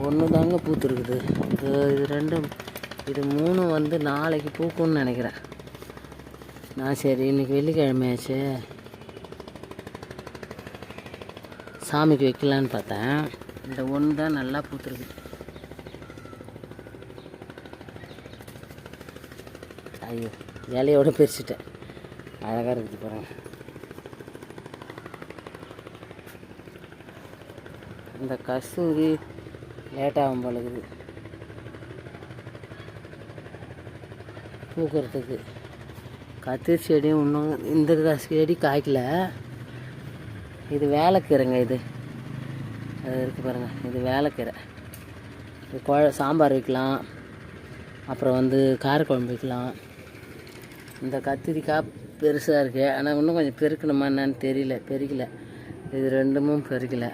ஒன்று தாங்க பூத்துருக்குது. இது ரெண்டும், இது மூணும் வந்து நாளைக்கு பூக்கும்னு நினைக்கிறேன் நான். சரி, இன்றைக்கி வெள்ளிக்கிழமையாச்சு, சாமிக்கு வைக்கலான்னு பார்த்தேன். இந்த ஒன்று தான் நல்லா பூத்துருக்கு. ஐயோ, இலையோடு பிரிச்சுட்டேன். அழகாக இருக்குது பாருங்க. இந்த கஸ்தூரி லேட்டாகும் போலக்குது பூக்கிறதுக்கு. கத்திரி செடியும் இன்னும் இந்த செடி காய்க்கல. இது வேலைக்கீரைங்க. இது அது இருக்குது பாருங்கள். இது வேலைக்கீரை. இது சாம்பார் வைக்கலாம், அப்புறம் வந்து காரக்குழம்பு வைக்கலாம். இந்த கத்திரிக்காய் பெருசாக இருக்குது, ஆனால் இன்னும் கொஞ்சம் பெருக்கணுமா என்னன்னு தெரியல, பெருக்கலை. இது ரெண்டுமும் பெருக்கலை.